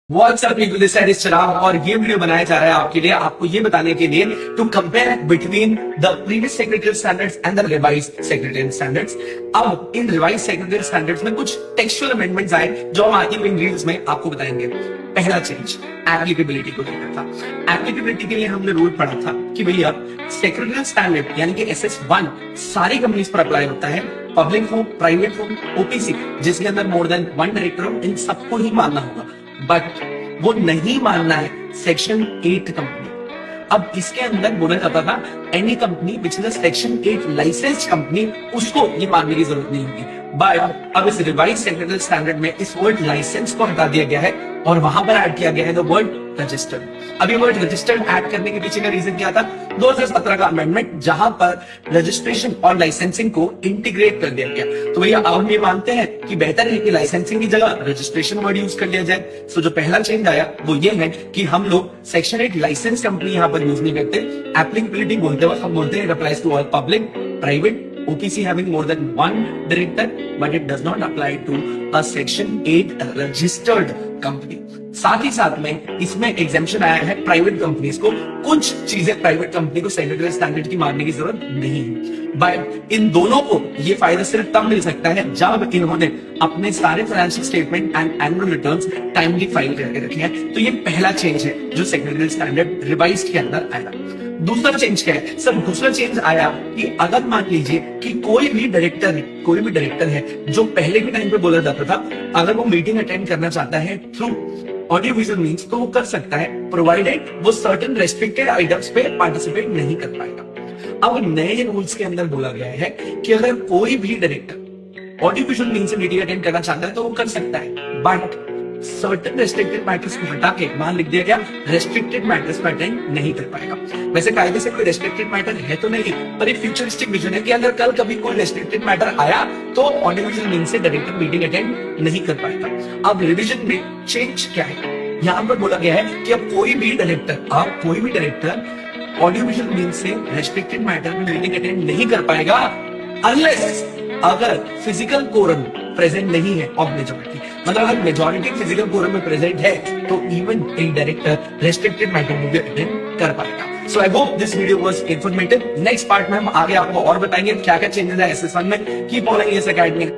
WhatsApp people, this side is Chirag और ये video बनाया जा रहा है आपके लिए, आपको ये बताने के लिए to compare between the previous secretary standards and the revised secretary standards. अब इन रिवाइज्ड सेक्रेटरी स्टैंडर्ड्स में कुछ टेक्सचुअल अमेंडमेंट्स आए जो हम आगे इन रील्स में आपको बताएंगे। पहला चेंज एप्लीकेबिलिटी को लेकर था। एप्लीकेबिलिटी के लिए हमने रूल पढ़ा था कि भैया सेक्रेटरी स्टैंडर्ड यानी कि SS1 सारी कंपनीज पर अप्लाई होता है, पब्लिक हो, प्राइवेट हो, ओपीसी जिसके अंदर मोर देन 1 डायरेक्टर हो, इन सबको ही मानना होगा। बट वो नहीं मानना है सेक्शन 8 कंपनी। अब इसके अंदर बोला जाता था any company which is section 8 licensed company, उसको ये मानने की जरूरत नहीं होगी। बट अब इस रिवाइज सेक्रेटरी स्टैंडर्ड में इस वर्ड लाइसेंस को हटा दिया गया है और वहां पर ऐड किया गया है द वर्ड रजिस्टर्ड। अब ये वर्ड रजिस्टर्ड ऐड करने के पीछे का रीजन क्या था? 2017 का अमेंडमेंट जहां पर रजिस्ट्रेशन और लाइसेंसिंग को इंटीग्रेट कर दिया गया। तो भैया अब हम ये मानते हैं कि बेहतर है कि लाइसेंसिंग की जगह रजिस्ट्रेशन वर्ड यूज कर लिया जाए। सो जो पहला चेंज आया वो ये है कि हम लोग सेक्शन 8 लाइसेंस कंपनी यहाँ पर यूज नहीं करते। एप्लीकेबिलिटी बोलते वक्त हम बोलते हैं it applies to all public, private, OPC having more than 1 director, but it does not apply to a section 8 registered company। साथ ही साथ में इसमें एग्जेम्पशन आया है प्राइवेट कंपनीज को। कुछ चीजें प्राइवेट कंपनी को सेक्रेटरी स्टैंडर्ड की मानने की जरूरत नहीं है। बट इन दोनों को ये फायदा सिर्फ तब मिल सकता है जब इन्होंने अपने सारे financial statement and annual returns timely file करके रखे हैं। तो ये पहला चेंज है जो सेक्रेटरी स्टैंडर्ड रिवाइज्ड के अंदर आया। दूसरा चेंज क्या है सर? दूसरा चेंज आया कि अगर मान लीजिए कि कोई भी डायरेक्टर है जो पहले के टाइम पे बोला जाता था अगर वो मीटिंग अटेंड करना चाहता है थ्रू ऑडियो विजुअल मीन्स तो वो कर सकता है, प्रोवाइडेड वो सर्टेन रेस्ट्रिक्टेड आइटम्स पे पार्टिसिपेट नहीं कर पाएगा। अब नए रूल्स के अंदर बोला गया है कि अगर कोई भी डायरेक्टर ऑडियो विजुअल मीन्स से मीटिंग अटेंड करना चाहता है तो वो कर सकता है, बट सर्टेन रेस्ट्रिक्टेड मैटर्स को हटा के वहां लिख दिया गया रेस्ट्रिक्टेड मैटर्स पर अटेंड नहीं कर पाएगा। वैसे कायदे से कोई रेस्ट्रिक्टेड मैटर है तो नहीं, पर एक फ्यूचरिस्टिक विजन है कि अगर कल कभी कोई रेस्ट्रिक्टेड मैटर आया तो ऑडियो विजुअल मीन्स से डायरेक्टर मीटिंग अटेंड नहीं कर पाएगा। अब रिविजन में चेंज क्या है? यहाँ पर बोला गया है कि अब कोई भी डायरेक्टर ऑडियो विजुअल मीन्स से रेस्ट्रिक्टेड मैटर में मीटिंग अटेंड नहीं कर पाएगा अनलेस अगर फिजिकल कोरम प्रेजेंट नहीं है ऑफ मेजॉरिटी। मतलब अगर मेजॉरिटी फिजिकल कोरम में प्रेजेंट है तो इवन एक डायरेक्टर रेस्ट्रिक्टेड मैटर में भी अटेंड कर पाएगा। So I hope this video was informative. Next part में हम आगे आपको और बताएंगे क्या क्या चेंजेस है SS1 में। Keep following S academy.